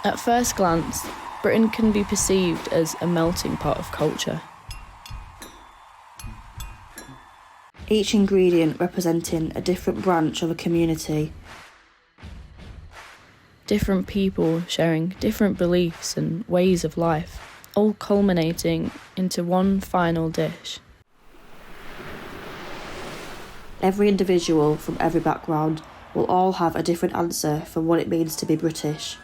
At first glance, Britain can be perceived as a melting pot of culture. Each ingredient representing a different branch of a community. Different people sharing different beliefs and ways of life, all culminating into one final dish. Every individual from every background will all have a different answer for what it means to be British.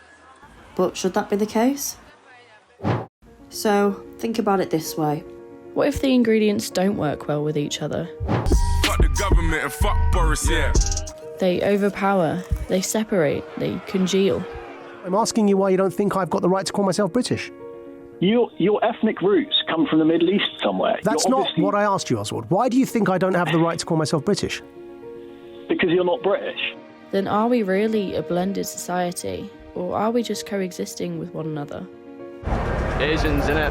But should that be the case? So, think about it this way. What if the ingredients don't work well with each other? Fuck the government and fuck Boris, yeah. They overpower, they separate, they congeal. I'm asking you why you don't think I've got the right to call myself British. Your ethnic roots come from the Middle East somewhere. That's not what I asked you, Oswald. Why do you think I don't have the right to call myself British? Because you're not British. Then are we really a blended society? Or are we just coexisting with one another? Asians, innit?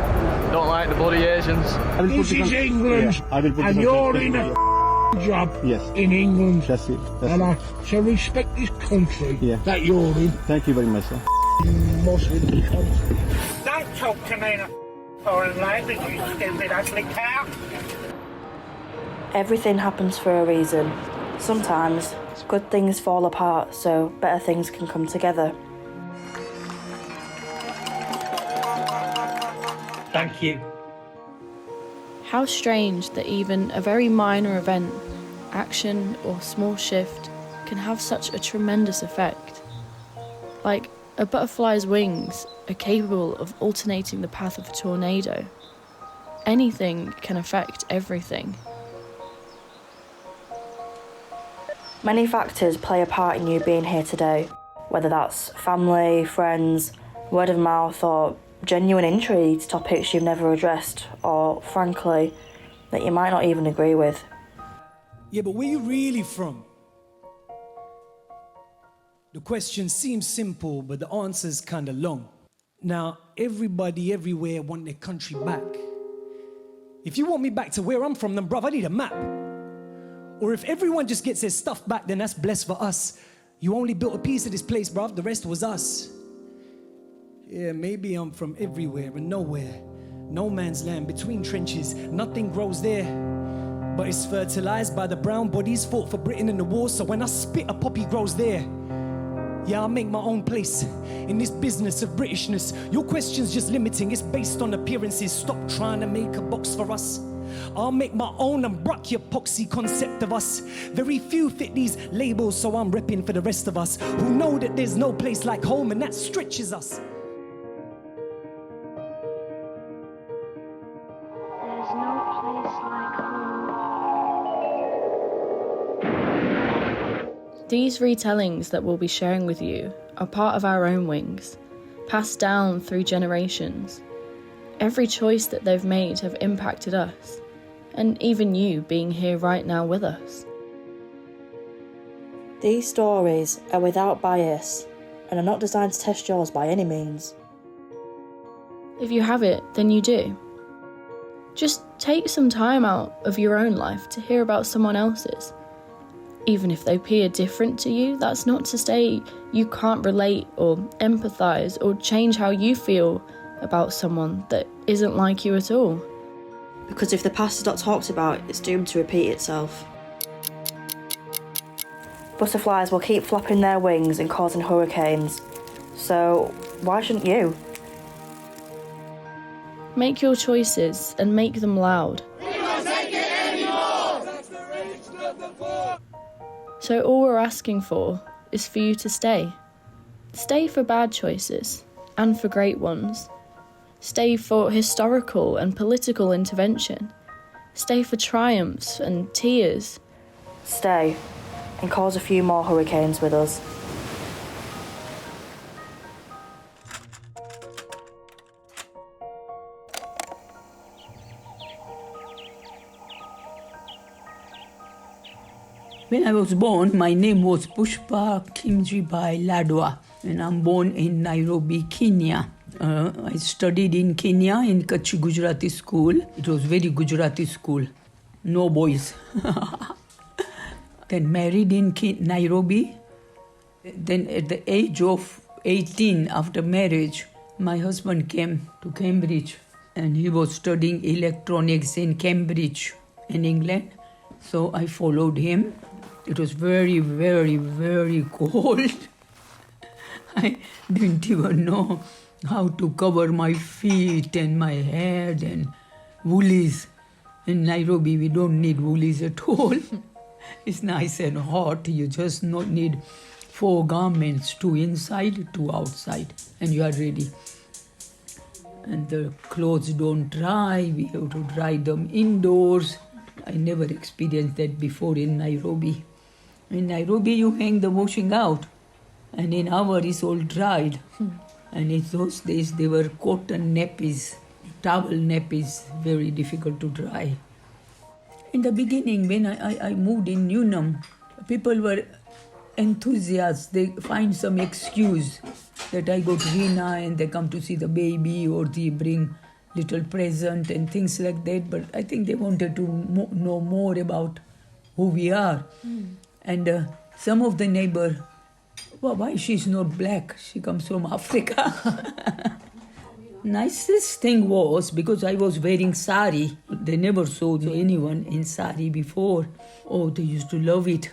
Don't like the bloody Asians. This is England, and you're in a job in England. That's it. And I shall respect this country that you're in. Thank you very much, sir. Muslim country. Don't talk to me in a foreign language, you stupid ugly cow. Everything happens for a reason. Sometimes good things fall apart so better things can come together. Thank you. How strange that even a very minor event, action or small shift can have such a tremendous effect. Like a butterfly's wings are capable of alternating the path of a tornado. Anything can affect everything. Many factors play a part in you being here today, whether that's family, friends, word of mouth, or genuine intrigue to topics you've never addressed, or, frankly, that you might not even agree with. Yeah, but where you really from? The question seems simple, but the answer's kinda long. Now, everybody everywhere want their country back. If you want me back to where I'm from, then bruv, I need a map. Or if everyone just gets their stuff back, then that's blessed for us. You only built a piece of this place, bruv, the rest was us. Yeah, maybe I'm from everywhere and nowhere. No man's land between trenches, nothing grows there. But it's fertilized by the brown bodies fought for Britain in the war, so when I spit, a poppy grows there. Yeah, I make my own place in this business of Britishness. Your question's just limiting, it's based on appearances. Stop trying to make a box for us. I'll make my own and bruck your poxy concept of us. Very few fit these labels, so I'm repping for the rest of us who know that there's no place like home, and that stretches us. There's no place like home. These retellings that we'll be sharing with you are part of our own wings, passed down through generations. Every choice that they've made have impacted us, and even you being here right now with us. These stories are without bias and are not designed to test yours by any means. If you have it, then you do. Just take some time out of your own life to hear about someone else's. Even if they appear different to you, that's not to say you can't relate or empathise or change how you feel about someone that isn't like you at all. Because if the past is not talked about, it's doomed to repeat itself. Butterflies will keep flapping their wings and causing hurricanes. So why shouldn't you? Make your choices and make them loud. We won't take it anymore! So all we're asking for is for you to stay. Stay for bad choices and for great ones. Stay for historical and political intervention. Stay for triumphs and tears. Stay and cause a few more hurricanes with us. When I was born, my name was Pushpa Kimjibai Ladwa, and I'm born in Nairobi, Kenya. I studied in Kenya in Kachi Gujarati school. It was very Gujarati school. No boys. Then married in Nairobi. Then at the age of 18, after marriage, my husband came to Cambridge and he was studying electronics in Cambridge in England. So I followed him. It was very, very, very cold. I didn't even know how to cover my feet and my head and woolies. In Nairobi, we don't need woolies at all. It's nice and hot. You just not need 4 garments, 2 inside, 2 outside, and you are ready. And the clothes don't dry. We have to dry them indoors. I never experienced that before in Nairobi. In Nairobi, you hang the washing out, and in our it's all dried. And in those days, they were cotton nappies, towel nappies, very difficult to dry. In the beginning, when I moved in Newnham, people were enthusiasts. They find some excuse that I got Rena and they come to see the baby, or they bring little present and things like that. But I think they wanted to know more about who we are. And some of the neighbor, well, why she's not black? She comes from Africa. Nicest thing was, because I was wearing sari, they never saw anyone in sari before. Oh, they used to love it.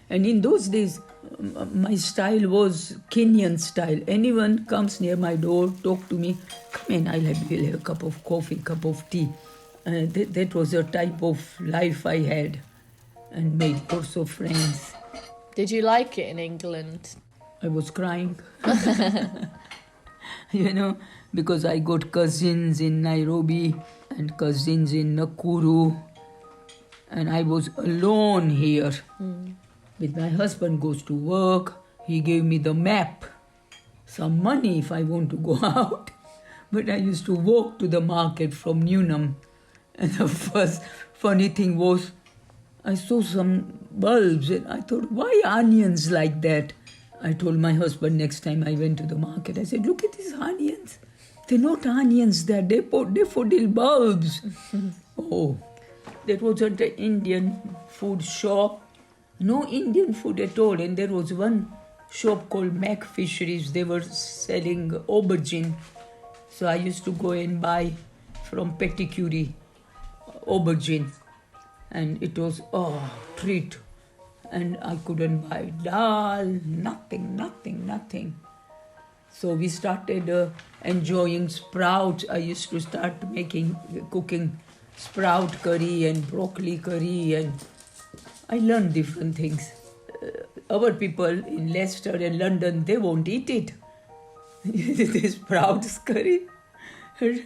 And in those days, my style was Kenyan style. Anyone comes near my door, talk to me, come in, we'll have a cup of coffee, cup of tea. That was the type of life I had, and made lots of friends. Did you like it in England? I was crying. Because I got cousins in Nairobi and cousins in Nakuru, and I was alone here. With my husband goes to work, he gave me the map, some money if I want to go out. But I used to walk to the market from Newnham, and the first funny thing was, I saw some bulbs and I thought, why onions like that? I told my husband next time I went to the market, I said, look at these onions. They're not onions, they're daffodil bulbs. Oh, that was at the Indian food shop. No Indian food at all. And there was one shop called Mac Fisheries. They were selling aubergine. So I used to go and buy from Petticuri aubergine. And it was, treat. And I couldn't buy dal, nothing. So we started enjoying sprouts. I used to start cooking sprout curry and broccoli curry, and I learned different things. Our people in Leicester and London, they won't eat it. The sprouts curry. To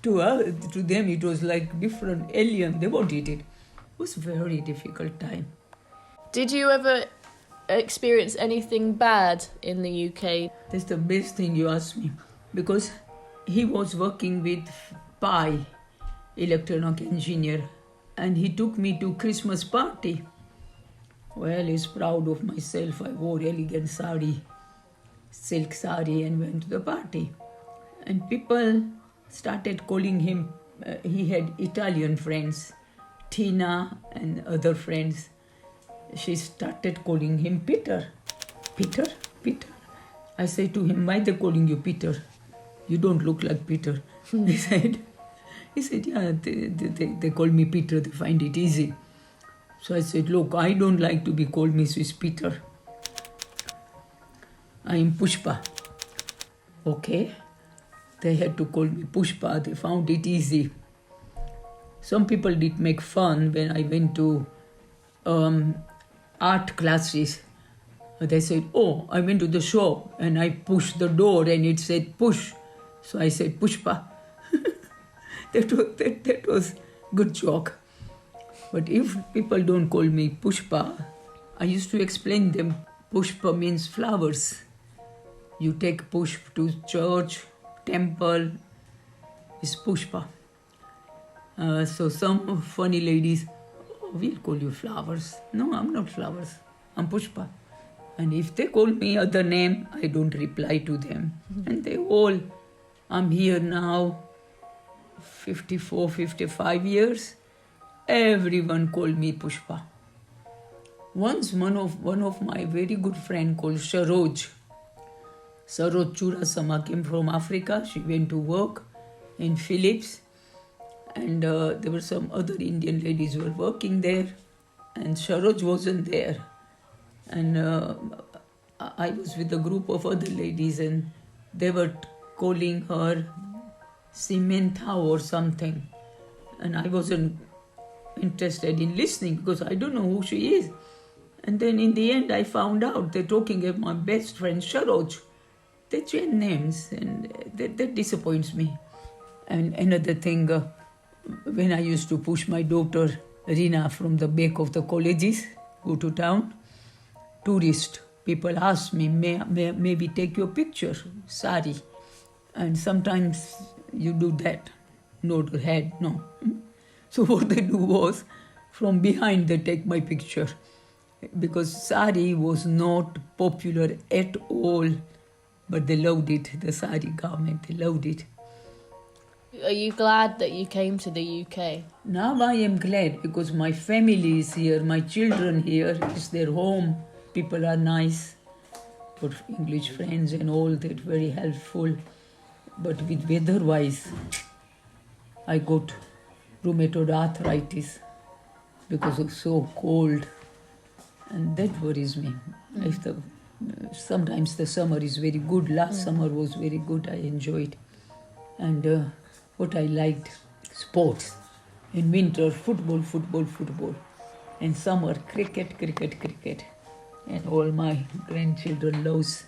them it was like different alien. They won't eat it. It was a very difficult time. Did you ever experience anything bad in the UK? That's the best thing you asked me, because he was working with Pi, electronic engineer, and he took me to Christmas party. Well, he's proud of myself. I wore elegant sari, silk sari, and went to the party. And people started calling him, he had Italian friends, Tina and other friends. She started calling him Peter. Peter? I said to him, why they calling you Peter? You don't look like Peter. He said, yeah, they call me Peter, they find it easy. So I said, look, I don't like to be called Mrs. Peter. I am Pushpa. Okay. They had to call me Pushpa, they found it easy. Some people did make fun when I went to art classes. They said, I went to the shop and I pushed the door and it said push. So I said Pushpa. That was good joke. But if people don't call me Pushpa, I used to explain them, Pushpa means flowers. You take push to church, temple, is Pushpa. So some funny ladies, we'll call you flowers. No, I'm not flowers, I'm Pushpa. And if they call me other name, I don't reply to them. And they all, I'm here now, 54, 55 years. Everyone called me Pushpa. Once one of my very good friend called Saroj Saroj Churasama came from Africa. She went to work in Philips. And there were some other Indian ladies who were working there. And Saroj wasn't there. And I was with a group of other ladies and they were calling her Simenta or something. And I wasn't interested in listening because I don't know who she is. And then in the end I found out they're talking about my best friend Saroj. They change names and that disappoints me. And another thing, when I used to push my daughter Rena from the back of the colleges, go to town, tourist people ask me, maybe take your picture, sari. And sometimes you do that, nod your head, no. So what they do was, from behind they take my picture. Because sari was not popular at all, but they loved it, the sari garment, they loved it. Are you glad that you came to the UK? Now I am glad because my family is here, my children here, it's their home. People are nice, got English friends and all that, very helpful. But with weather-wise, I got rheumatoid arthritis because of so cold. And that worries me. Sometimes the summer is very good. Last summer was very good. I enjoyed. And what I liked, sports. In winter, football. In summer, cricket. And all my grandchildren loves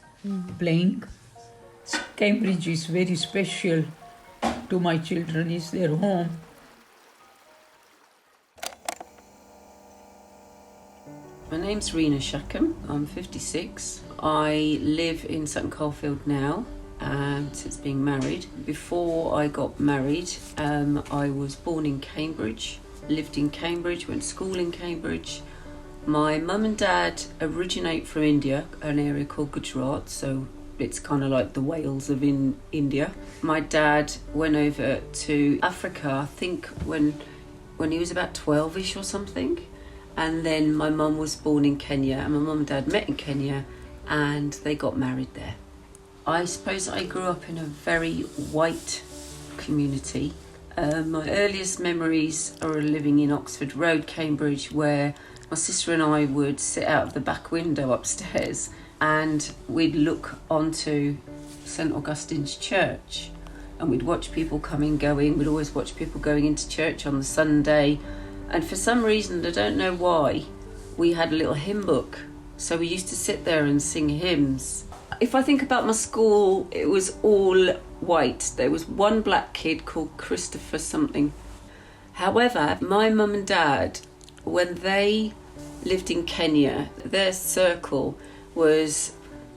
playing. Cambridge is very special to my children. It's their home. My name's Rena Shakham. I'm 56. I live in Sutton Coldfield now since being married. Before I got married, I was born in Cambridge, lived in Cambridge, went to school in Cambridge. My mum and dad originate from India, an area called Gujarat, so it's kind of like the Wales of India. My dad went over to Africa, I think when he was about 12ish or something. And then my mum was born in Kenya, and my mum and dad met in Kenya, and they got married there. I suppose I grew up in a very white community. My earliest memories are living in Oxford Road, Cambridge, where my sister and I would sit out of the back window upstairs and we'd look onto St Augustine's Church and we'd watch people coming, going. We'd always watch people going into church on the Sunday. And for some reason, I don't know why, we had a little hymn book. So we used to sit there and sing hymns. If I think about my school, it was all white. There was one black kid called Christopher something. However, my mum and dad, when they lived in Kenya, their circle was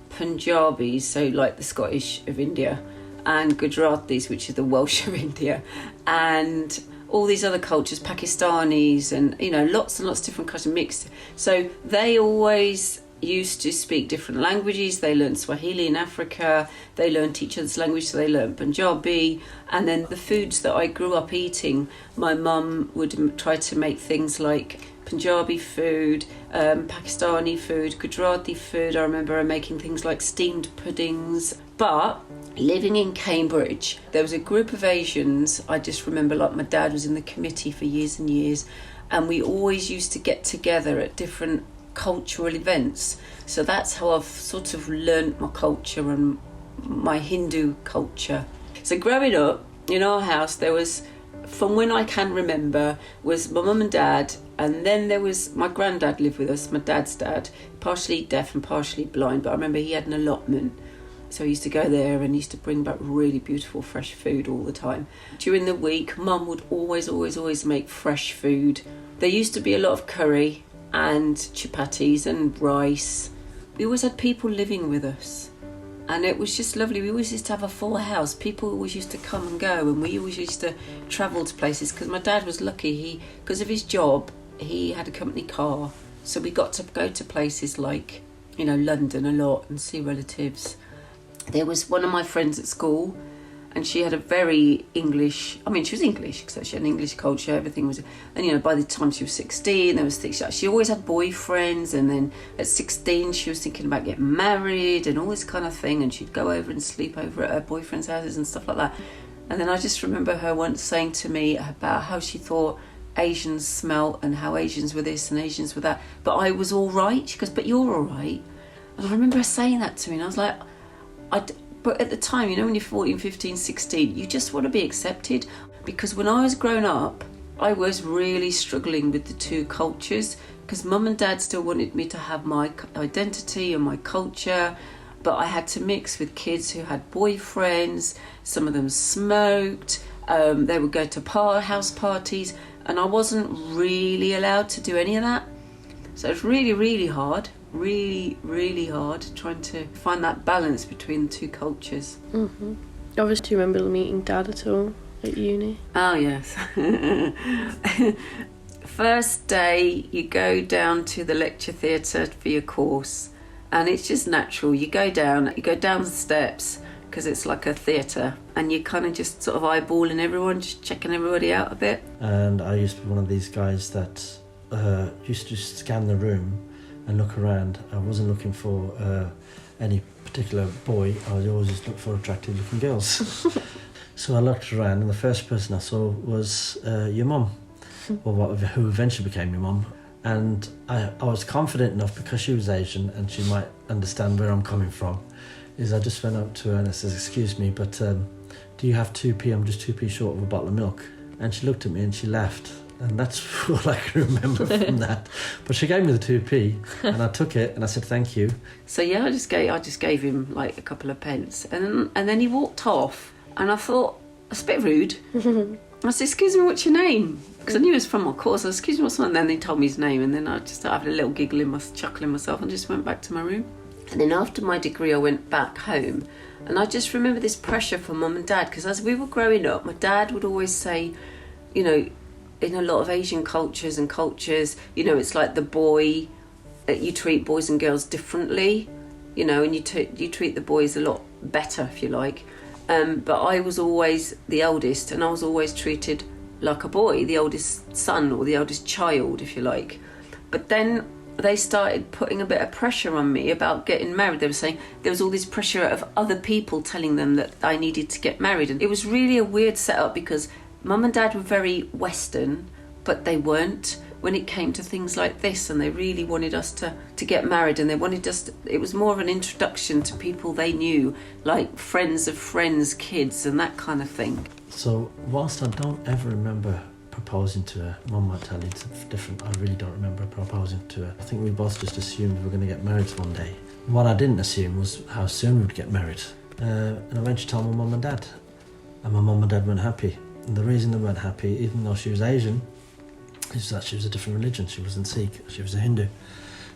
Punjabis, so like the Scottish of India, and Gujaratis, which is the Welsh of India, and all these other cultures, Pakistanis, and lots and lots of different cultures mixed. So they always used to speak different languages. They learned Swahili in Africa, they learned each other's language, so they learned Punjabi. And then the foods that I grew up eating, my mum would try to make things like Punjabi food, Pakistani food, Gujarati food. I remember her making things like steamed puddings. But living in Cambridge, there was a group of Asians. I just remember, like, my dad was in the committee for years and years, and we always used to get together at different cultural events. So that's how I've sort of learnt my culture and my Hindu culture. So growing up in our house, there was, from when I can remember, was my mum and dad, and then there was my granddad lived with us, my dad's dad, partially deaf and partially blind, but I remember he had an allotment. So I used to go there and used to bring back really beautiful fresh food all the time. During the week, mum would always make fresh food. There used to be a lot of curry and chapatis and rice. We always had people living with us. And it was just lovely. We always used to have a full house. People always used to come and go, and we always used to travel to places, because my dad was lucky. Because of his job, he had a company car. So we got to go to places like, London a lot and see relatives. There was one of my friends at school, And she had a very English, I mean, she was English, so she had an English culture, everything was, and you know, by the time she was 16, there was things, she always had boyfriends, and then at 16 she was thinking about getting married and all this kind of thing, and she'd go over and sleep over at her boyfriend's houses and stuff like that. And then I just remember her once saying to me about how she thought Asians smelt and how Asians were this and Asians were that, but I was all right. She goes, but you're all right. And I remember her saying that to me, and I was like, but at the time, you know, when you're 14, 15, 16, you just want to be accepted. Because when I was growing up, I was really struggling with the two cultures, because mum and dad still wanted me to have my identity and my culture, but I had to mix with kids who had boyfriends. Some of them smoked, they would go to house parties, and I wasn't really allowed to do any of that. So it's really, really hard. Really, really hard trying to find that balance between the two cultures. Mm-hmm. Obviously, do you remember meeting Dad at all at uni? Oh, yes. First day, you go down to the lecture theatre for your course, and it's just natural. You go down the steps, because it's like a theatre, and you're kind of just sort of eyeballing everyone, just checking everybody out a bit. And I used to be one of these guys that used to scan the room and look around. I wasn't looking for any particular boy. I was always just looking for attractive looking girls. So I looked around, and the first person I saw was your mum, who eventually became your mum. And I was confident enough, because she was Asian and she might understand where I'm coming from, is I just went up to her and I said, excuse me, but do you have 2p? I'm just 2p short of a bottle of milk. And she looked at me and she laughed. And that's all I can remember from that. But she gave me the 2p, and I took it and I said thank you. So yeah, I just gave him like a couple of pence, and then he walked off, and I thought, that's a bit rude. I said, excuse me, what's your name? Because I knew he was from my course. I said, excuse me, what's my name? And then he told me his name, and then I just started having a little giggle, chuckling myself, and just went back to my room. And then after my degree, I went back home, and I just remember this pressure from mum and dad, because as we were growing up, my dad would always say, you know, in a lot of Asian cultures, you know, it's like the boy, you treat boys and girls differently, you know, and you treat the boys a lot better, if you like. But I was always the eldest, and I was always treated like a boy, the eldest son or the eldest child, if you like. But then they started putting a bit of pressure on me about getting married. They were saying there was all this pressure of other people telling them that I needed to get married. And it was really a weird setup, because Mum and Dad were very Western, but they weren't when it came to things like this, and they really wanted us to get married, and they wanted us to, it was more of an introduction to people they knew, like friends of friends' kids and that kind of thing. So whilst I don't ever remember proposing to her, Mum might tell you it's different, I really don't remember proposing to her. I think we both just assumed we were going to get married one day. What I didn't assume was how soon we'd get married. And I went to tell my mum and dad, and my mum and dad weren't happy. And the reason they weren't happy, even though she was Asian, is that she was a different religion. She wasn't Sikh, she was a Hindu.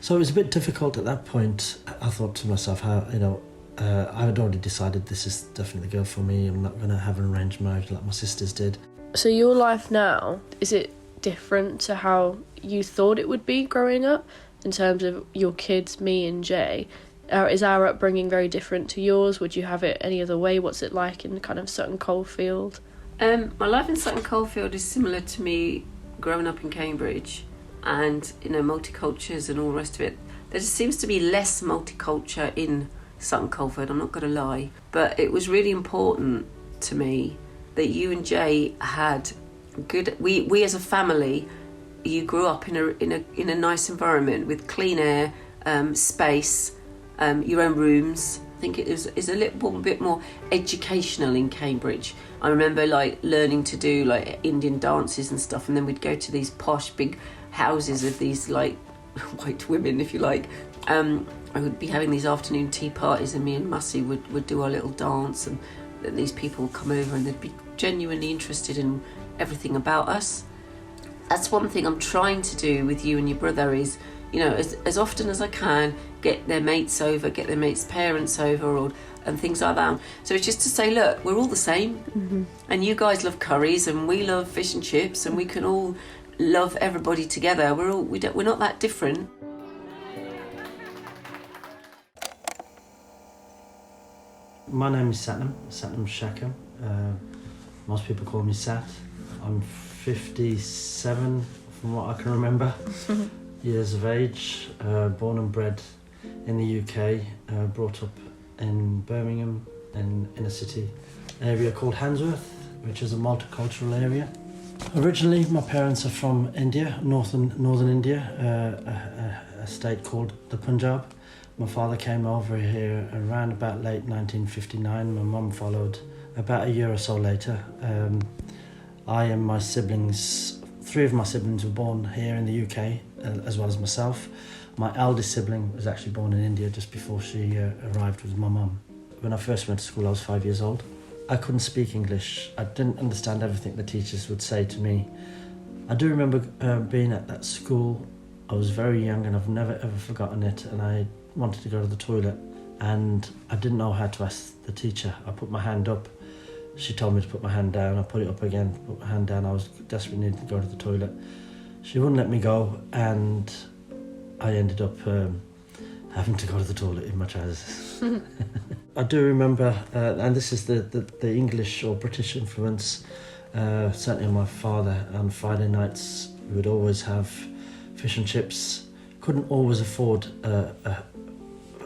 So it was a bit difficult at that point. I thought to myself, I had already decided this is definitely the girl for me. I'm not going to have an arranged marriage like my sisters did. So your life now, is it different to how you thought it would be growing up in terms of your kids, me and Jay? Is our upbringing very different to yours? Would you have it any other way? What's it like in kind of Sutton Coldfield? My life in Sutton Coldfield is similar to me growing up in Cambridge, and multicultures and all the rest of it. There just seems to be less multiculture in Sutton Coldfield, I'm not going to lie, but it was really important to me that you and Jay had good. We as a family, you grew up in a nice environment with clean air, space, your own rooms. I think it is a little bit more educational in Cambridge. I remember learning to do Indian dances and stuff, and then we'd go to these posh big houses of these white women, if you like. I would be having these afternoon tea parties, and me and Mussy would do our little dance, and these people would come over and they'd be genuinely interested in everything about us. That's one thing I'm trying to do with you and your brother is, as often as I can, get their mates over, get their mates' parents over, and things like that. So it's just to say, look, we're all the same, mm-hmm. and you guys love curries, and we love fish and chips, and we can all love everybody together. We're not that different. My name is Satnam Shakham. Most people call me Sat. I'm 57 from what I can remember. Years of age, born and bred in the UK, brought up in Birmingham in a city area called Handsworth, which is a multicultural area. Originally, my parents are from India, northern India, a state called the Punjab. My father came over here around about late 1959. My mum followed about a year or so later. I and my siblings, 3 of my siblings were born here in the UK, as well as myself. My eldest sibling was actually born in India just before she arrived with my mum. When I first went to school, I was 5 years old. I couldn't speak English. I didn't understand everything the teachers would say to me. I do remember being at that school. I was very young and I've never ever forgotten it, and I wanted to go to the toilet and I didn't know how to ask the teacher. I put my hand up. She told me to put my hand down. I put it up again, put my hand down. I was desperately needing to go to the toilet. She wouldn't let me go, and I ended up having to go to the toilet in my trousers. I do remember, and this is the English or British influence, certainly on my father. On Friday nights, we would always have fish and chips. Couldn't always afford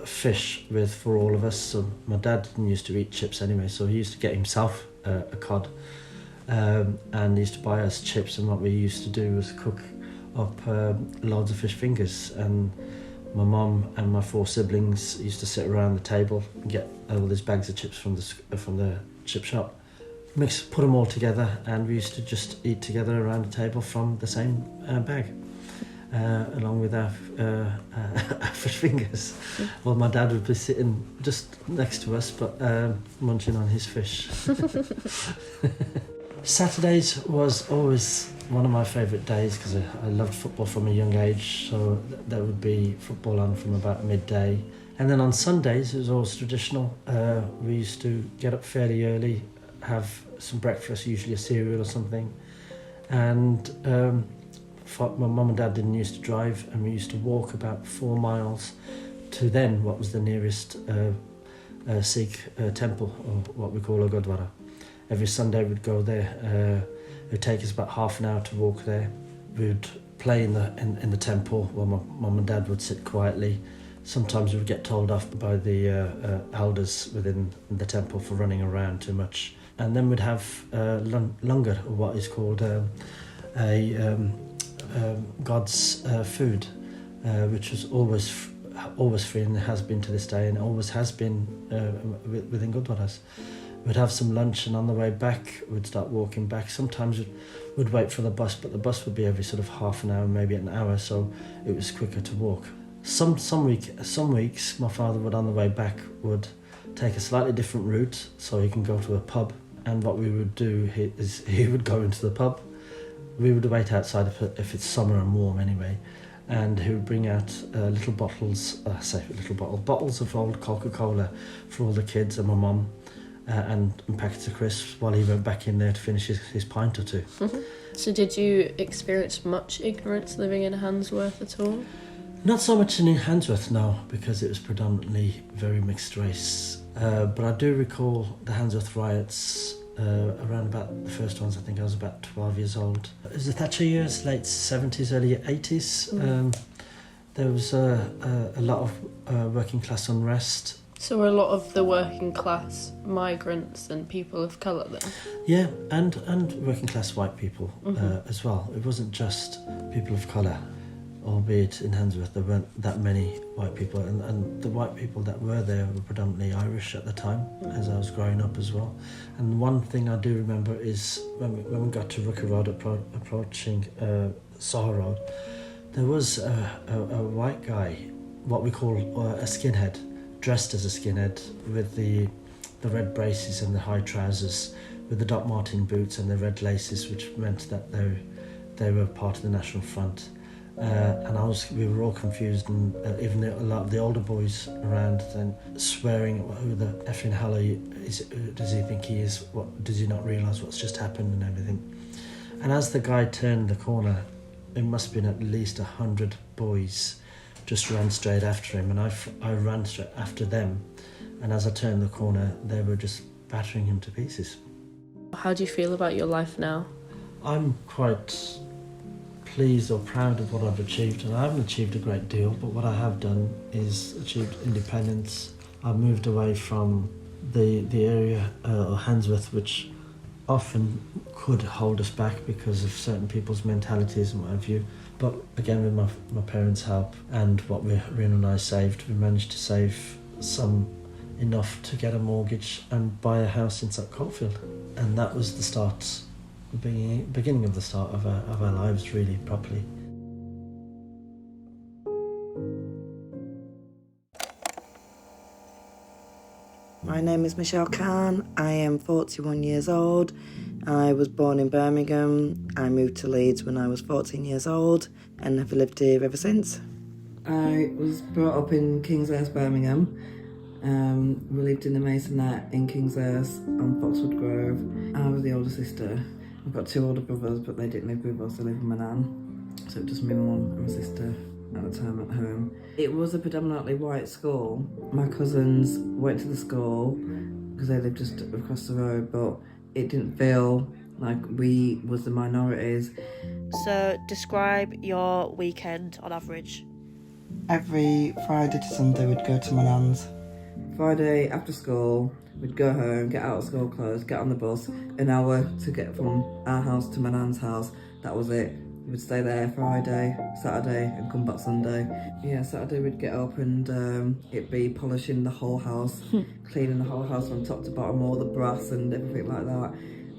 fish for all of us, so my dad didn't used to eat chips anyway, so he used to get himself a cod, and he used to buy us chips, and what we used to do was cook up loads of fish fingers, and my mum and my 4 siblings used to sit around the table and get all these bags of chips from the chip shop, put them all together, and we used to just eat together around the table from the same bag. Along with our fish fingers. Well, my dad would be sitting just next to us, but munching on his fish. Saturdays was always one of my favourite days because I loved football from a young age, so there would be football on from about midday. And then on Sundays, it was always traditional. We used to get up fairly early, have some breakfast, usually a cereal or something, and my mum and dad didn't used to drive, and we used to walk about 4 miles to then what was the nearest Sikh temple, or what we call a Gurdwara. Every Sunday we'd go there. It would take us about half an hour to walk there. We would play in the temple while my mum and dad would sit quietly. Sometimes we would get told off by the elders within the temple for running around too much. And then we'd have langar, or what is called God's food, which was always free, and has been to this day, and always has been within Gurdwaras. We'd have some lunch, and on the way back we'd start walking back. Sometimes we'd wait for the bus, but the bus would be every sort of half an hour, maybe an hour, so it was quicker to walk. Some weeks my father would, on the way back, would take a slightly different route so he can go to a pub, and what we would do is he would go into the pub. We would wait outside if it's summer and warm anyway, and he would bring out bottles of old Coca-Cola for all the kids and my mum, and packets of crisps, while he went back in there to finish his pint or two. So did you experience much ignorance living in Handsworth at all? Not so much in Handsworth, no, because it was predominantly very mixed race. But I do recall the Handsworth riots. Around about the first ones, I think I was about 12 years old. It was the Thatcher years, late 70s, early 80s. There was a lot of working class unrest. So were a lot of the working class migrants and people of colour then? Yeah, and working class white people as well. It wasn't just people of colour, albeit in Handsworth there weren't that many white people, and the white people that were there were predominantly Irish at the time, as I was growing up as well. And one thing I do remember is when we got to Rooker Road, approaching Soho Road, there was a white guy, what we call a skinhead, dressed as a skinhead, with the red braces and the high trousers, with the Doc Martin boots and the red laces, which meant that they were part of the National Front. And we were all confused, and even a lot of the older boys around then swearing, who the effing hell does he think he is? What does he not realise what's just happened and everything? And as the guy turned the corner, it must have been at least 100 boys just ran straight after him, and I ran straight after them. And as I turned the corner, they were just battering him to pieces. How do you feel about your life now? I'm quite pleased or proud of what I've achieved, and I haven't achieved a great deal, but what I have done is achieved independence. I've moved away from the area or Handsworth, which often could hold us back because of certain people's mentalities and what have you. But again, with my parents' help and what Rena and I saved, we managed to save enough to get a mortgage and buy a house in St Coldfield. And that was the beginning of the start of our lives, really, properly. My name is Mya Shakham. I am 41 years old. I was born in Birmingham. I moved to Leeds when I was 14 years old and have lived here ever since. I was brought up in Kingshurst, Birmingham. We lived in the Masonette in Kingshurst on Foxwood Grove. I was the older sister. I've got 2 older brothers, but they didn't live with us. They lived with my nan. So it was just me, my mum and my sister at the time at home. It was a predominantly white school. My cousins went to the school because they lived just across the road, but it didn't feel like we was the minorities. So describe your weekend on average. Every Friday to Sunday we'd go to my nan's. Friday after school, we'd go home, get out of school clothes, get on the bus, an hour to get from our house to my nan's house. That was it. We'd stay there Friday, Saturday, and come back Sunday. Yeah, Saturday we'd get up and it'd be polishing the whole house, cleaning the whole house from top to bottom, all the brass and everything like that.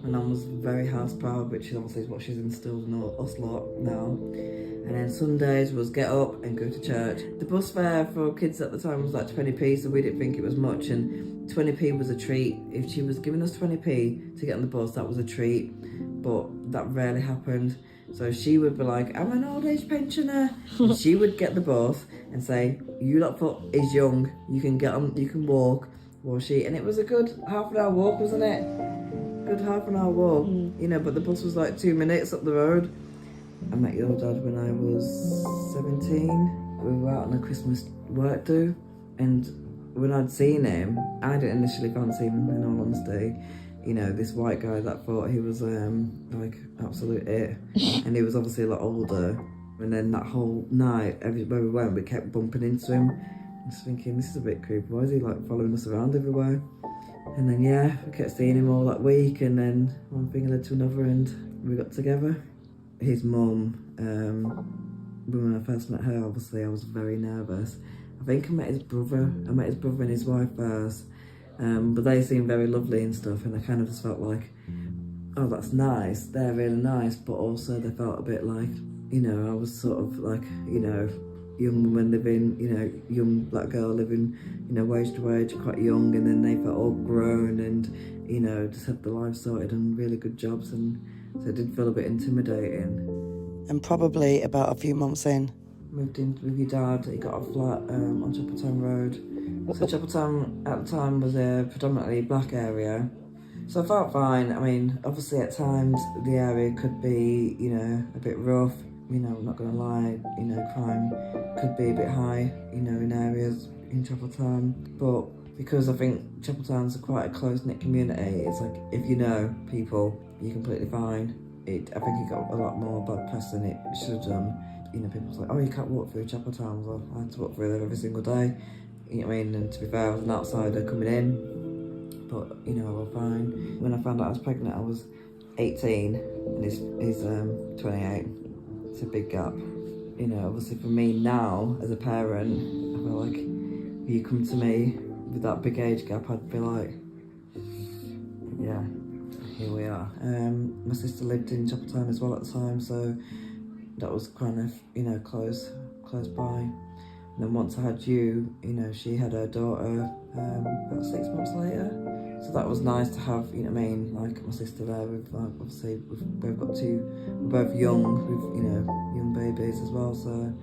My nan was very house proud, which obviously is what she's instilled in us lot now. And then Sundays was get up and go to church. The bus fare for kids at the time was like 20p, so we didn't think it was much, and 20p was a treat. If she was giving us 20p to get on the bus, that was a treat, but that rarely happened. So she would be like, I'm an old age pensioner. And she would get the bus and say, you lot is young, you can get on, you can walk. And it was a good half an hour walk, wasn't it? Good half an hour walk, you know, but the bus was like 2 minutes up the road. I met your dad when I was 17. We were out on a Christmas work do, and when I'd seen him, I didn't initially fancy him, in all honesty. You know, this white guy that thought he was like absolute it, and he was obviously a lot older. And then that whole night, everywhere we went, we kept bumping into him. I was thinking, this is a bit creepy. Why is he like following us around everywhere? And then yeah, we kept seeing him all that week, and then one thing led to another, and we got together. His mum, when I first met her, obviously I was very nervous. I think I met his brother and his wife first. But they seemed very lovely and stuff, and I kind of just felt like, oh, that's nice, they're really nice, but also they felt a bit like, you know, I was sort of like, you know, young woman living, you know, young black girl living, you know, wage to wage, quite young, and then they felt all grown and, you know, just had the life sorted and really good jobs, and so it did feel a bit intimidating. And probably about a few months in, moved in with your dad. He got a flat on Chapeltown Road. So Chapeltown at the time was a predominantly black area. So I felt fine. I mean, obviously at times the area could be, you know, a bit rough. You know, I'm not going to lie, you know, crime could be a bit high, you know, in areas in Chapeltown. But because I think Chapeltown's quite a close-knit community, it's like, if you know people, you're completely fine. I think it got a lot more bad press than it should have done. You know, people's like, oh, you can't walk through Chapeltown. Well, I had to walk through there every single day. You know what I mean? And to be fair, I was an outsider coming in, but, you know, I was fine. When I found out I was pregnant, I was 18, and he's 28. It's a big gap. You know, obviously for me now, as a parent, I feel like if you come to me with that big age gap, I'd be like, yeah, here we are. My sister lived in Chapeltown as well at the time, so that was kind of, you know, close by. And then once I had you know, she had her daughter about 6 months later. So that was nice to have, you know what I mean, like my sister there with, obviously, we've got we're both young, with, you know, young babies as well, so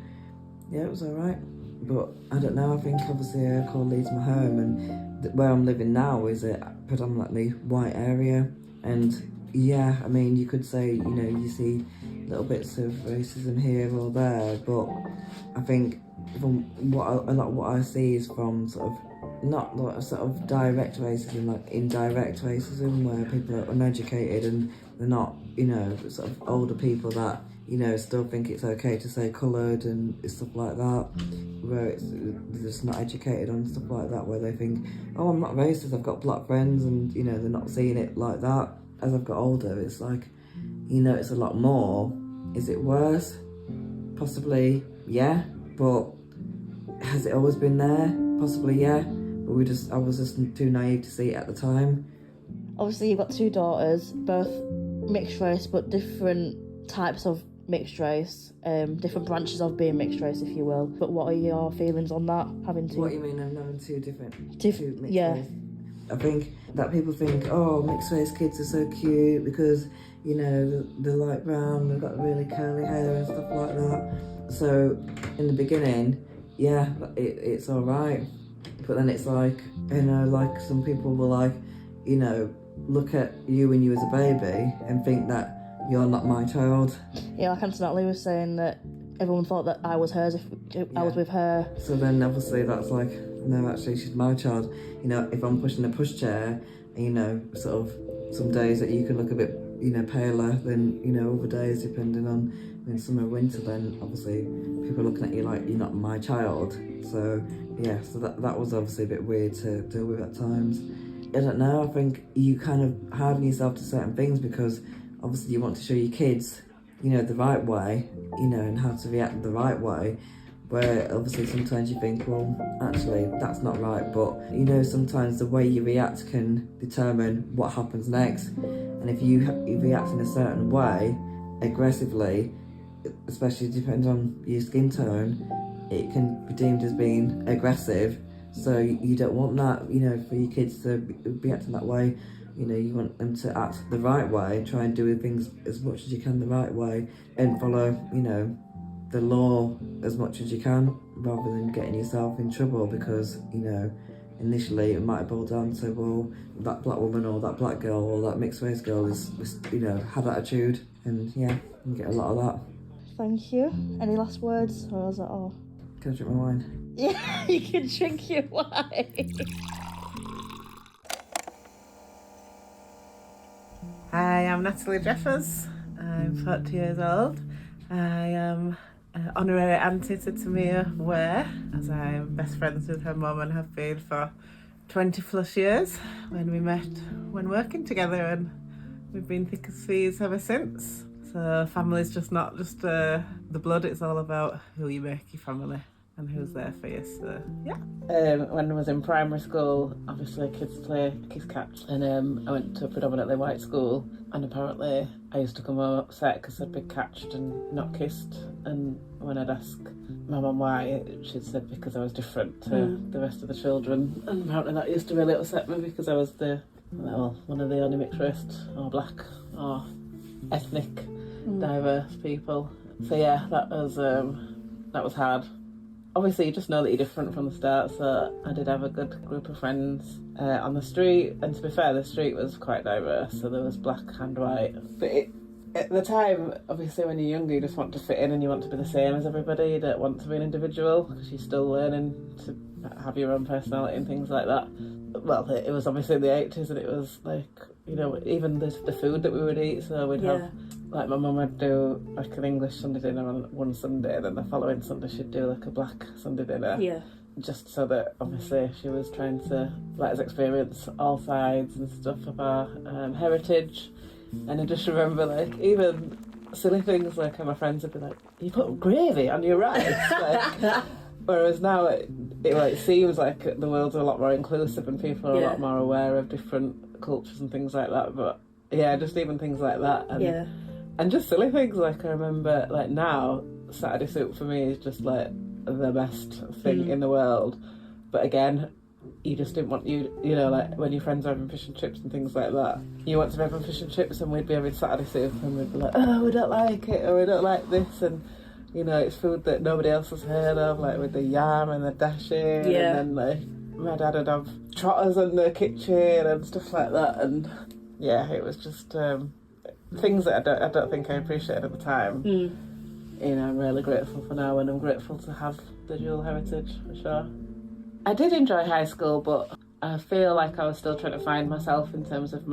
yeah, it was alright. But I don't know, I think obviously I call Leeds my home, and where I'm living now is a predominantly white area, and yeah, I mean, you could say, you know, you see little bits of racism here or there, but I think from what I see is from sort of not like sort of direct racism, like indirect racism, where people are uneducated and they're not, you know, sort of older people that, you know, still think it's okay to say coloured and stuff like that, where they're just not educated on stuff like that, where they think, oh, I'm not racist, I've got black friends, and, you know, they're not seeing it like that. As I've got older, it's like, you know, it's a lot more. Is it worse? Possibly, yeah, but has it always been there? Possibly, yeah, but I was just too naive to see it at the time. Obviously, you've got 2 daughters, both mixed race, but different types of mixed race, different branches of being mixed race, if you will. But what are your feelings on that, having two? What do you mean, having two different mixed yeah. race? I think that people think, oh, mixed race kids are so cute because, you know, they're light brown, they've got really curly hair and stuff like that. So in the beginning, yeah, it's all right. But then it's like, you know, like some people will like, you know, look at you when you was a baby and think that you're not my child. Yeah, like Natalie was saying that everyone thought that I was hers if I was with her. So then obviously that's like, no, actually she's my child. You know, if I'm pushing a pushchair, you know, sort of some days that you can look a bit, you know, paler than, you know, other days depending on in summer, winter, then obviously people are looking at you like you're not my child. So yeah, so that was obviously a bit weird to deal with at times. I don't know, I think you kind of harden yourself to certain things because obviously you want to show your kids, you know, the right way, you know, and how to react the right way, where obviously sometimes you think, well, actually, that's not right, but, you know, sometimes the way you react can determine what happens next. And if you react in a certain way, aggressively, especially depending on your skin tone, it can be deemed as being aggressive. So you don't want that, you know, for your kids to be acting that way. You know, you want them to act the right way, try and do things as much as you can the right way, and follow, you know, the law as much as you can, rather than getting yourself in trouble because, you know, initially it might boil down to, well, that black woman or that black girl or that mixed race girl is, you know, had attitude, and yeah, you get a lot of that. Thank you. Any last words, or is that all? Can I drink my wine? Yeah, you can drink your wine. Hi, I'm Natalie Jeffers. I'm 40 years old. I am honorary auntie to Mya Ware, as I'm best friends with her mum and have been for 20 plus years when we met when working together, and we've been thick as thieves ever since. So family's just not just the blood, it's all about who you make your family and who's there for you, so yeah. When I was in primary school, obviously kids play kiss catch, and I went to a predominantly white school, and apparently I used to come home upset because I'd been catched and not kissed, and when I'd ask my mum why, she'd said because I was different to the rest of the children, and apparently that used to really upset me because I was one of the only mixed race or black or ethnic diverse people. So yeah, that was hard. Obviously you just know that you're different from the start, so I did have a good group of friends on the street, and to be fair, the street was quite diverse, so there was black and white. But at the time, obviously when you're younger, you just want to fit in and you want to be the same as everybody, you don't want to be an individual because you're still learning to have your own personality and things like that. Well, it was obviously the 80s, and it was like, you know, even the food that we would eat, so we'd have, like my mum would do like an English Sunday dinner on one Sunday, then the following Sunday she'd do like a black Sunday dinner. Yeah. Just so that obviously she was trying to let us experience all sides and stuff of our heritage. And I just remember like even silly things like my friends would be like, you put gravy on your rice? Like, whereas now it seems like the world's a lot more inclusive and people are a lot more aware of different cultures and things like that. But yeah, just even things like that. And, and just silly things, like I remember like now Saturday soup for me is just like the best thing in the world. But again, you just didn't want you know, like when your friends are having fish and chips and things like that, you want to be having fish and chips and we'd be having Saturday soup and we'd be like, oh, we don't like it, or we don't like this, and you know, it's food that nobody else has heard of, like with the yam and the dashing, and then like my dad would have trotters in the kitchen and stuff like that, and yeah, it was just things that I don't think I appreciated at the time. You know, I'm really grateful for now, and I'm grateful to have the dual heritage, for sure. I did enjoy high school, but I feel like I was still trying to find myself in terms of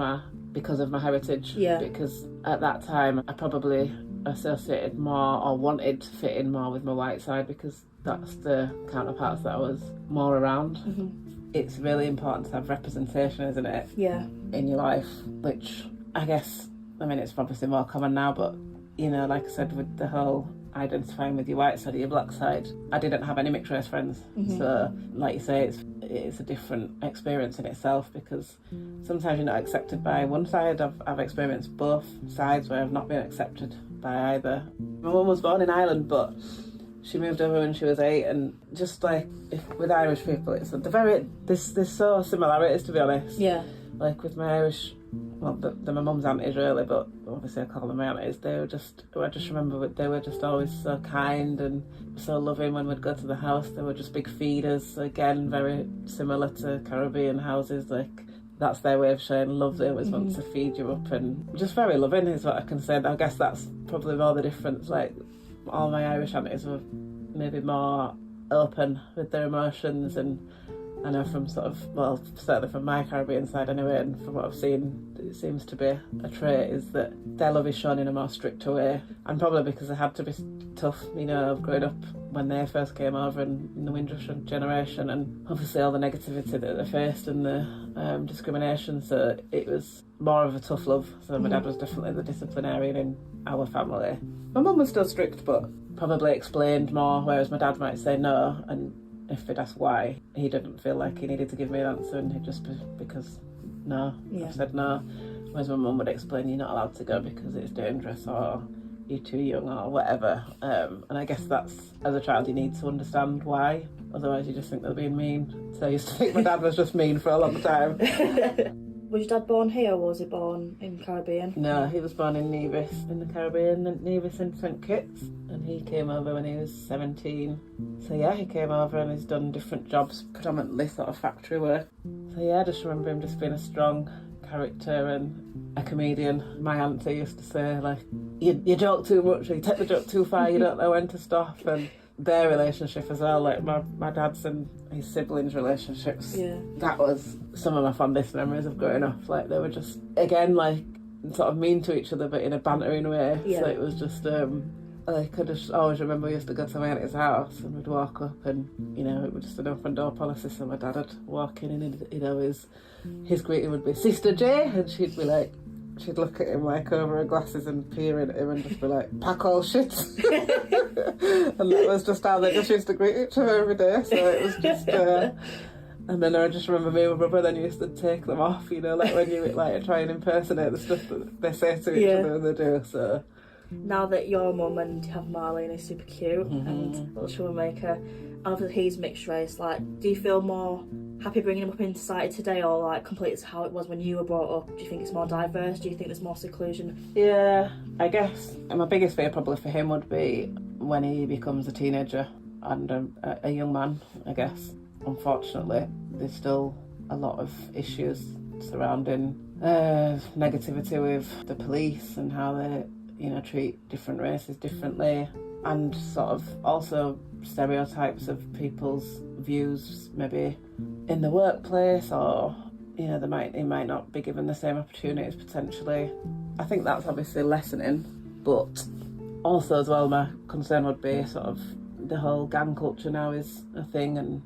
because of my heritage. Yeah. Because at that time, I probably associated more or wanted to fit in more with my white side because that's the counterparts that I was more around. It's really important to have representation, isn't it? Yeah. In your life, which I guess, I mean, it's obviously more common now, but, you know, like I said, with the whole identifying with your white side or your black side, I didn't have any mixed race friends. So, like you say, it's a different experience in itself because sometimes you're not accepted by one side. I've experienced both sides where I've not been accepted by either. My mum was born in Ireland, but she moved over when she was 8, and just like with Irish people, it's there's so similarities, to be honest. Yeah. Like with my Irish, well, they're my mum's aunties really, but obviously I call them my aunties. I just remember they were just always so kind and so loving when we'd go to the house. They were just big feeders, again, very similar to Caribbean houses, like that's their way of showing love. They always want to feed you up, and just very loving is what I can say. I guess that's probably more the difference. Like all my Irish aunties were maybe more open with their emotions, and I know from certainly from my Caribbean side anyway, and from what I've seen, it seems to be a trait is that their love is shown in a more stricter way, and probably because they had to be tough, you know, growing up when they first came over in the Windrush generation, and obviously all the negativity that they faced and the discrimination, so it was more of a tough love. So my dad was definitely the disciplinarian in our family. My mum was still strict, but probably explained more, whereas my dad might say no, and if they'd ask why, he didn't feel like he needed to give me an answer, and he'd just be because no, I've said no. Whereas my mum would explain, you're not allowed to go because it's dangerous, or you're too young, or whatever. And I guess that's, as a child, you need to understand why, otherwise you just think they're being mean. So I used to think my dad was just mean for a long time. Was your dad born here, or was he born in the Caribbean? No, he was born in Nevis, in the Caribbean, Nevis in St Kitts, and he came over when he was 17. So yeah, he came over and he's done different jobs, predominantly sort of factory work. So yeah, I just remember him just being a strong character and a comedian. My auntie used to say, like, you joke too much, or you take the joke too far, you don't know when to stop. And their relationship as well, like my dad's and his siblings' relationships, that was some of my fondest memories of growing up. Like, they were just, again, like, sort of mean to each other, but in a bantering way. So it was just like, I just always remember we used to go to my auntie's house and we'd walk up, and you know, it was just an open door policy, so my dad would walk in and you know, his greeting would be "Sister J," and she'd be like, she'd look at him like over her glasses and peer at him and just be like, "Pack all shit." And that was just how they just used to greet each other every day. So it was just and then I just remember me and my brother then used to take them off, you know, like when you like try and impersonate the stuff that they say to each other and they do. So now that your mum and you have Marlene is super cute and little troublemaker, obviously he's mixed race, like, do you feel more happy bringing him up into society today, or like completely as how it was when you were brought up? Do you think it's more diverse? Do you think there's more seclusion? Yeah, I guess my biggest fear probably for him would be when he becomes a teenager and a young man, I guess. Unfortunately, there's still a lot of issues surrounding negativity with the police and how they, you know, treat different races differently, and sort of also stereotypes of people's views maybe in the workplace, or you know, he might not be given the same opportunities potentially. I think that's obviously lessening, but also as well my concern would be sort of the whole gang culture now is a thing, and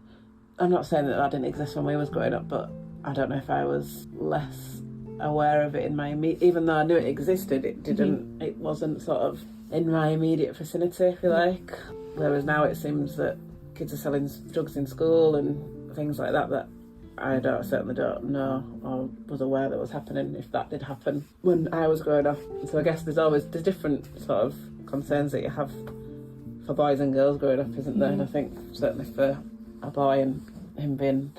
I'm not saying that didn't exist when we was growing up, but I don't know if I was less aware of it in my even though I knew it existed, it wasn't sort of in my immediate vicinity, if you like. Whereas now it seems that kids are selling drugs in school and things like that I certainly don't know or was aware that was happening, if that did happen when I was growing up. So I guess there's different sort of concerns that you have for boys and girls growing up, isn't there? And I think certainly for a boy, and him being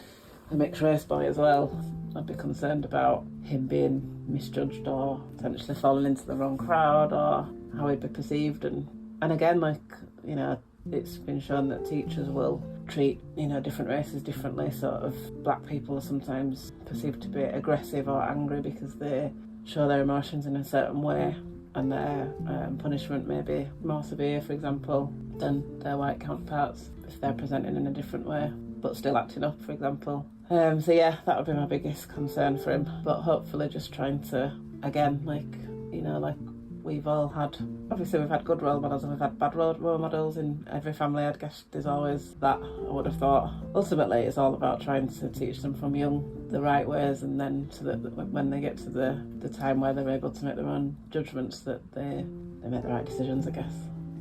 a mixed race boy as well, I'd be concerned about him being misjudged or potentially falling into the wrong crowd, or how he'd be perceived. And again, like, you know, it's been shown that teachers will treat, you know, different races differently. Sort of black people are sometimes perceived to be aggressive or angry because they show their emotions in a certain way, and their punishment may be more severe, for example, than their white counterparts if they're presenting in a different way. but still acting up, for example. So yeah, that would be my biggest concern for him. But hopefully just trying to, again, like we've all had, obviously we've had good role models and we've had bad role models in every family. I guess there's always that, I would have thought. Ultimately, it's all about trying to teach them from young the right ways, and then so that when they get to the time where they're able to make their own judgments, that they make the right decisions, I guess.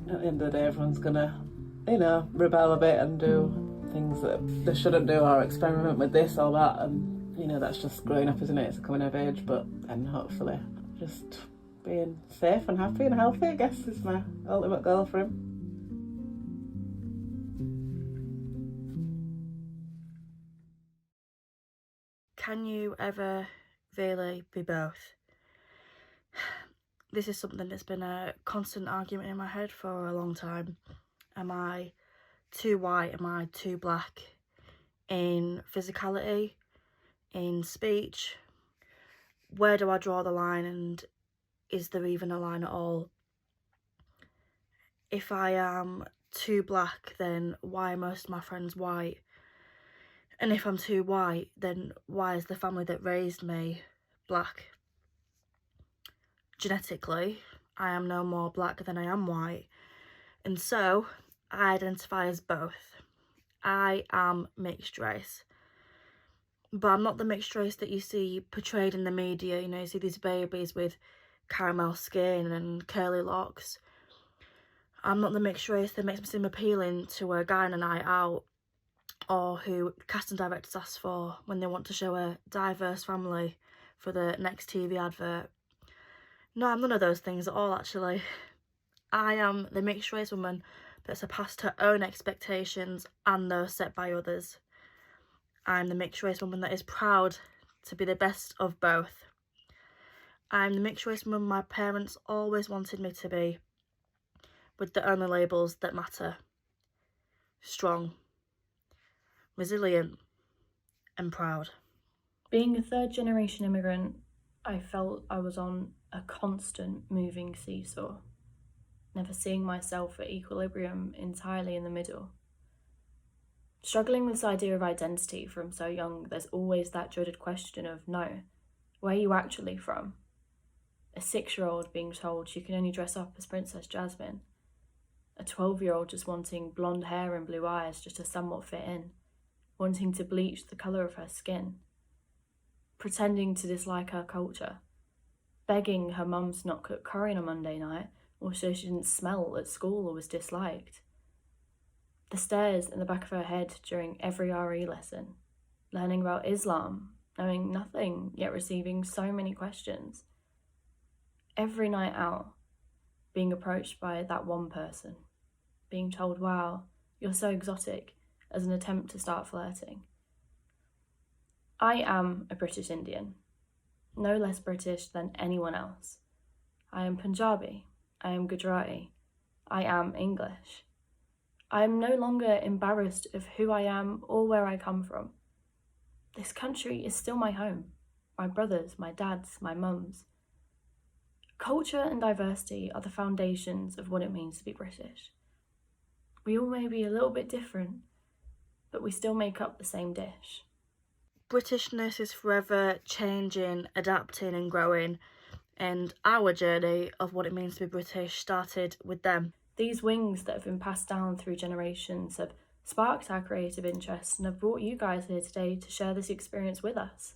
At the end of the day, everyone's gonna, rebel a bit and do things that they shouldn't do, or experiment with this or that, and that's just growing up, isn't it? It's coming of age, and hopefully just being safe and happy and healthy, I guess, is my ultimate goal for him. Can you ever really be both? This is something that's been a constant argument in my head for a long time. Am I too white? Am I too black? In physicality? In speech? Where do I draw the line, and is there even a line at all? If I am too black, then why are most of my friends white? And if I'm too white, then why is the family that raised me black? Genetically, I am no more black than I am white, and so I identify as both. I am mixed race, but I'm not the mixed race that you see portrayed in the media. You see these babies with caramel skin and curly locks. I'm not the mixed race that makes me seem appealing to a guy on a night out, or who casting directors ask for when they want to show a diverse family for the next TV advert. No, I'm none of those things at all, actually. I am the mixed race woman that surpassed her own expectations and those set by others. I'm the mixed race woman that is proud to be the best of both. I'm the mixed race woman my parents always wanted me to be, with the only labels that matter: strong, resilient, and proud. Being a third-generation immigrant, I felt I was on a constant moving seesaw, never seeing myself at equilibrium entirely in the middle. Struggling with this idea of identity from so young, there's always that dreaded question of, no, where are you actually from? A 6-year-old being told she can only dress up as Princess Jasmine. A 12-year-old just wanting blonde hair and blue eyes just to somewhat fit in, wanting to bleach the colour of her skin, pretending to dislike her culture, begging her mum to not cook curry on a Monday night or so she didn't smell at school or was disliked. The stares in the back of her head during every RE lesson, learning about Islam, knowing nothing yet receiving so many questions. Every night out, being approached by that one person, being told, wow, you're so exotic, as an attempt to start flirting. I am a British Indian, no less British than anyone else. I am Punjabi, I am Gujarati, I am English. I am no longer embarrassed of who I am or where I come from. This country is still my home, my brothers, my dads, my mums. Culture and diversity are the foundations of what it means to be British. We all may be a little bit different, but we still make up the same dish. Britishness is forever changing, adapting and growing, and our journey of what it means to be British started with them. These wings that have been passed down through generations have sparked our creative interests and have brought you guys here today to share this experience with us.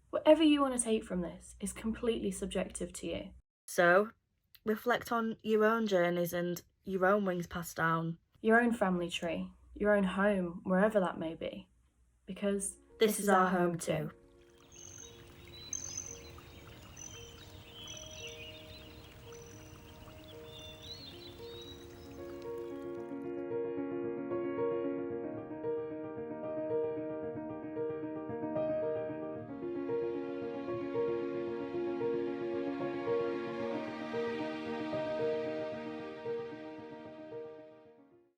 Whatever you want to take from this is completely subjective to you. So, reflect on your own journeys and your own wings passed down. Your own family tree, your own home, wherever that may be. Because this is our home too.